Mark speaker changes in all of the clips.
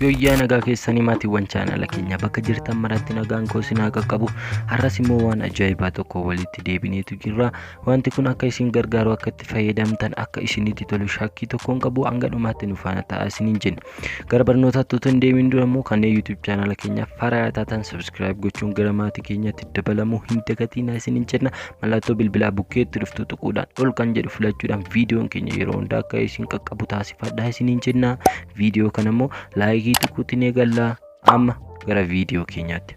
Speaker 1: Yoyyaa nagaa keessanii maatiiwwan chaanala keenya bakka jirtan maratti nagaan koo sinaa qaqqabu. Har'as immoo waan ajaa'ibaa tokko walitti deebineetu jirra. Wanti kun akka isin gargaaru akka itti fayyadamtan akka isinitti tolu shakkii tokkoon qabu hanga dhumaatti nu faana ta'aa isiniin jenna. Gara barnootaatti utuu hin deemin dura immoo kanneen YouTube chaanala keenya faaraa taatan subscribe gochuun gara maatii keenyatti dabalamuu hin dagatinaa isiniin jenna. Mallattoo bilbilaa bukkeetti dhuftu tuquudhaan ol kan jedhu filachuudhaan viidiyoon keenya yeroo hundaa akka isin qaqqabu taasifadhaa isiniin jenna. Viidiyoo kana immoo laayikii tukuutiin eegalla. Amma gara viidiyoo keenyaatti.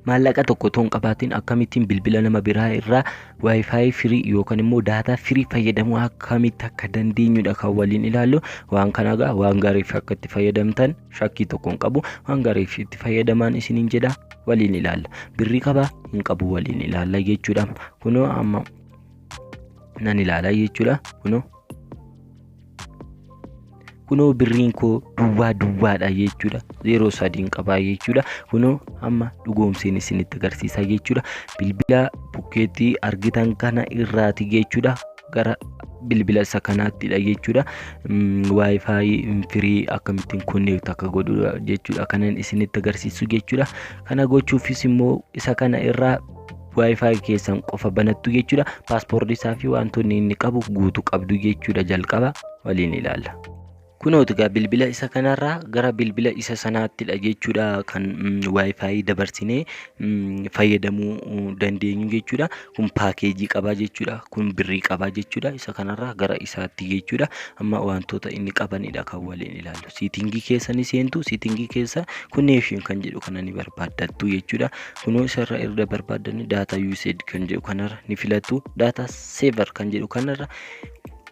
Speaker 1: Maallaqa tokko toon qabaatiin akkamittiin bilbila nama biraa irraa wifi free yookaan immoo data free fayyadamuu akkamitti akka dandeenyudha kan waliin ilaallu. Waan kana waan gaariif akka itti fayyadamtan shakkii tokkoon qabu. Waan gaariif itti fayyadamaan isiniin jedha waliin ilaalla. Birrii qabaa hin qabu waliin ilaalla jechuudha. Kunoo amma nan ilaala jechuudha. Kunoo birriin koo duwwaadha jechuudha. 03 qabaa jechuudha. Kunoo amma dhugoomseen isinitti agarsiisa jechuudha. Bilbila bukkeetti argitan kana irraati jechuudha. Gara bilbila isa kanaattidha jechuudha. Wifi free akkamittiin connect akka godhu jechuudha. Kanan isinitti agarsiisu jechuudha. Kana gochuufis immoo isa kana irraa wifi keessan qofa banattu jechuudha. Paaspoortii isaa fi wantoonni inni qabu guutuu qabdu jechuudha. Jalqaba waliin ilaalla. Kunooti gaa bilbila isa kanarraa gara bilbila isa sanaattidha jechuudha kan wifi dabarsinee fayyadamuu dandeenyu jechuudha. Kun paakeejii qabaa jechuudha. Kun birrii qabaa jechuudha. Isa kanarraa gara isaatti jechuudha. Amma wantoota inni qabanidha kan waliin ilaallu. Siitingii keessa ni seentu. Siitingii keessa connection kan jedhu kana ni barbaaddattu jechuudha. Kunoo isarra irra barbaaddanni data usage kan jedhu kanarra ni filattu. Data saver kan jedhu kanarra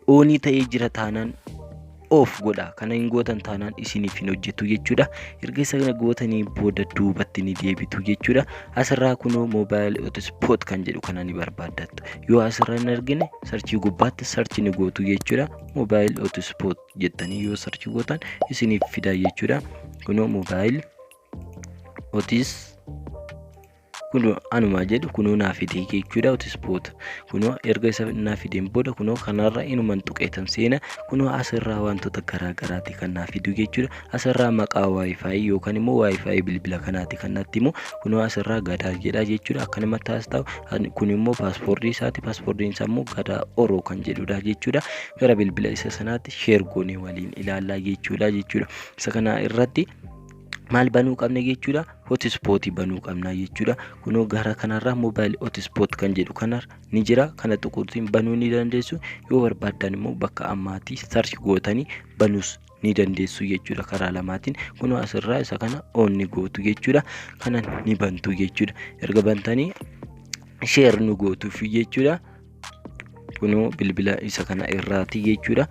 Speaker 1: oonii ta'ee jira taanaan off godha. Kana hin gootan taanaan isiniif hin hojjetu jechuudha. Erga isa gootanii booda duubatti ni deebitu jechuudha. Asirraa kunoo mobile hotspot kan jedhu kana ni barbaaddattu. Yoo asirra hin argine sarchii gubbaatti sarchi ni gootu jechuudha. Mobile hotspot jettanii yoo sarchi gootan isiniif fida jechuudha. Kunoo mobile hotspot kunoo anuma jedhu kunoo naaf fidee jechuudha. Hotspot kunoo erga isa naaf fideen booda kunoo kanarra inuman tuqeetan seena. Kunoo asirraa wantoota garaagaraati kan naaf fidu jechuudha. Asirraa maqaa wifi yookaan immoo wifi bilbila kanaati kan natti himu. Kunoo asirraa gadaa jedha jechuudha. Akkanumatti as ta'u kun immoo paaspoortii isaati. Paaspoortiin isaa immoo gadaa oroo kan jedhudha jechuudha. Gara bilbila isa sanaatti sheer goonee waliin ilaallaa jechuudha. Isa kana irratti maal banuu qabna jechuudha. Hotspot banuu qabna jechuudha. Kunoo gara kanarraa mobile hotspot kan jedhu kanarra ni jira. Kana tuquutiin banuu ni dandeessu. Yoo barbaadan immoo bakka ammaatti search gootanii banuus ni dandeessu jechuudha. Karaa lamaatiin kunoo asirraa isa kana on ni gootu jechuudha. Kana ni bantu jechuudha. Erga bantanii share nu gootuuf jechuudha. Kunoo bilbila isa kana irraati jechuudha.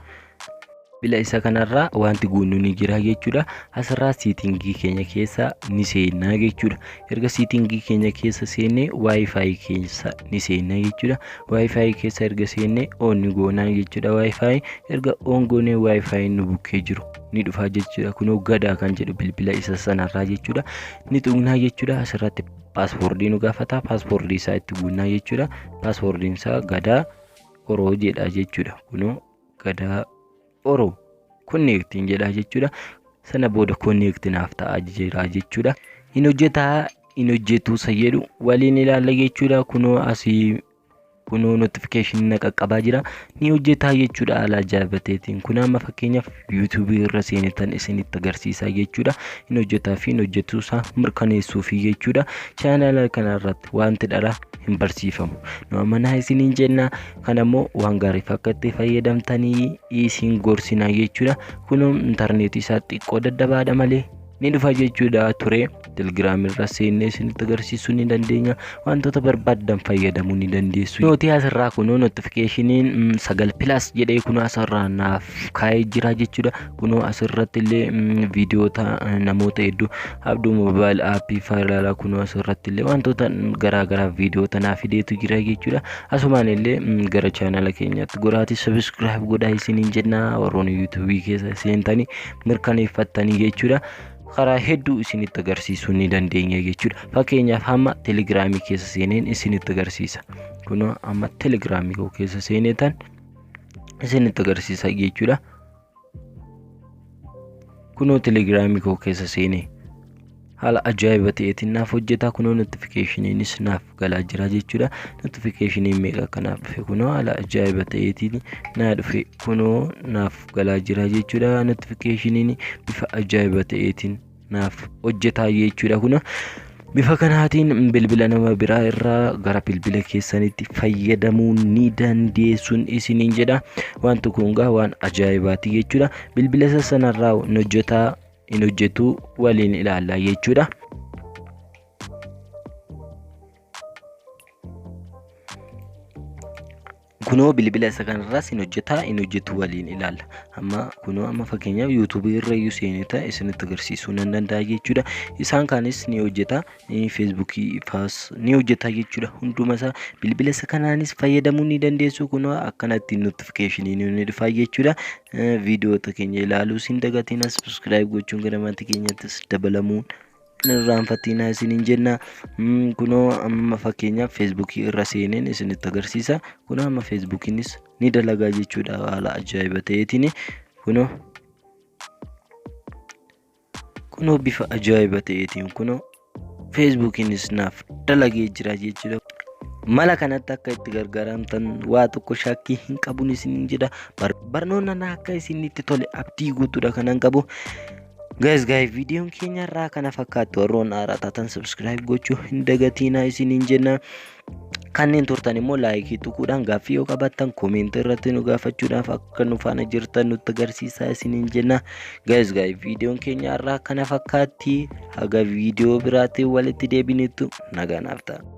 Speaker 1: Bila isa kanarraa wanti guunnu ni jira jechuudha. Asirraa siitingii keenya keessa ni seenna jechuudha. Erga siitingii keenya keessa seenne wifi keessa ni seenna jechuudha. Wifi keessa erga seenne on ni goona jechuudha. Wifi erga on goone wifi nu bukkee jiru ni dhufa jechuudha. Kunoo gadaa kan jedhu bilbila isa sanarraa jechuudha. Ni tuqna jechuudha. Asirratti paaspoortii nu gaafata. Paaspoortii isaa itti guunna jechuudha. Paaspoortiin isaa gadaa oroo jedha jechuudha. Kunoo gadaa oroo connecting jedha jechuudha. Sana booda connect naaf ta'a jira jechuudha. Hin hojjetaa hin hojjetu sayyedu waliin ilaalla jechuudha. Kunoo asii kunoo notification na qaqqabaa jira. Ni hojjetaa jechuudha. Haala ajaa'ibateetiin kun amma fakkeenyaaf YouTube irra seenetan isinitti agarsiisa jechuudha. Hin hojjetaa fi hin hojjetu isaa mirkaneessuuf jechuudha. Channel kanarratti wanti dhara hin barsiifamu. Nu amanaa isiniin jenna. Kanammoo waan gaariif akka itti fayyadamtanii isin gorsina jechuudha. Kunoo intarneetii isaa xiqqoo daddabaadha malee ni dhufa jechuudha. Ture Telegram irra seennee isinitti agarsiisuu ni dandeenya. Wantoota barbaadan fayyadamuu ni dandeessu. Nooti asirraa kunoo notificationin 9+ jedhee kunoo asirraa naaf kaa'ee jira jechuudha. Kunoo asirratti illee viidiyoota namoota hedduu abduu mobile app faayilaa kunoo asirratti illee wantoota garaagaraa viidiyoota naaf fideetu jira jechuudha. Asumaan illee gara chaanala keenyaatti goraati subscribe godhaa isiniin jenna. Warroonni YouTube keessa seentanii mirkaneeffattanii jechuudha. Karaa hedduu isinitti agarsiisuu ni dandeenya jechuudha. Fakkeenyaaf hamma Telegiraamii keessa seeneen isinitti agarsiisa. Kunoo amma Telegiraamii keessa seenetan isinitti agarsiisa jechuudha. kunoo telegiraamii koo keessa seenee haala ajaa'iba ta'eetiin naaf hojjeta. Kunoo notifikashiniinis naaf galaa jira jechuudha. Notifikashiniin meeqa kanaaf dhufe kunoo haala ajaa'iba ta'eetiin naa dhufe kunoo naaf galaa jira jechuudha. Notifikashiniin bifa ajaa'iba ta'eetiin naaf hojjeta jechuudha. Kunoo bifa kanaatiin bilbila nama biraa irraa gara bilbila keessanitti fayyadamuu ni dandeessuun isiniin jedha. Wanti kun gaa waan ajaa'ibaati jechuudha. Bilbila sanarraa hin hojjetu waliin ilaalla jechuudha. Kunoo bilbila isa kanarraas hin hojjetu waliin ilaalla. Amma fakkeenyaaf YouTube irra iyyuu seenita isinitti agarsiisuu nan danda'a jechuudha. Isaan kaanis ni hojjeta, Facebook faas ni hojjeta jechuudha. Hunduma isaa bilbila isa kanaanis fayyadamuu ni dandeessu. Kunoo akkanatti notifikashiniin ni dhufa jechuudha. Viidiyoota keenya ilaaluu hin dagatinaa, subscribe gochuun gara maatii keenyattis dabalamuun irraanfatinaa isiniin jenna. Kunoo amma fakkeenyaaf Facebook irra seeneen isinitti agarsiisa. Kunoo amma Facebookinis ni dalagaa jechuudha haala ajaa'iba ta'eetiin. Kunoo bifa ajaa'iba ta'eetiin kunoo Facebookinis naaf dalagee jira jechuudha. Mala kanatti akka itti gargaaramtan waa tokko shakkii hin qabuun isiniin jedha. Barnoonni akka isinitti tole abdii guutuudha kanan qabu. Guys, videoon keenya irraa kana fakkaatu. Warroon haaraa taatan subscribe gochuu hin dagatinaa isiniin jenna. Kanneen turtan immoo laayikii tuquudhaan gaaffii yoo qabaattan koomeentii irratti nu gaafachuudhaaf akka nu faana jirtan nutti agarsiisaa isiniin jenna. Guys, videoon keenya irraa kana fakkaatti. Haga viidiyoo biraatiin walitti deebinutti nagaan naaf ta'a.